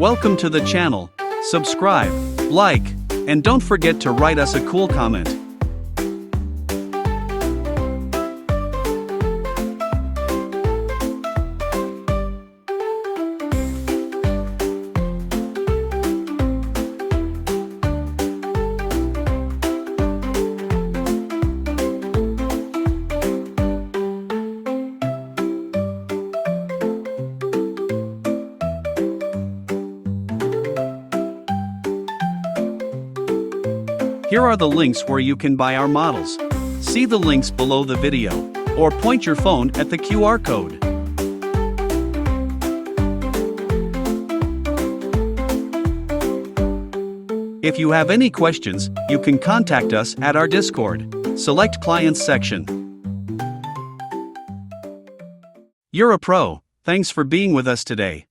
Welcome to the channel. Subscribe, like, and don't forget to write us a cool comment. Here are the links where you can buy our models. See the links below the video, or point your phone at the QR code. If you have any questions, you can contact us at our Discord. Select Clients section. You're a pro. Thanks for being with us today.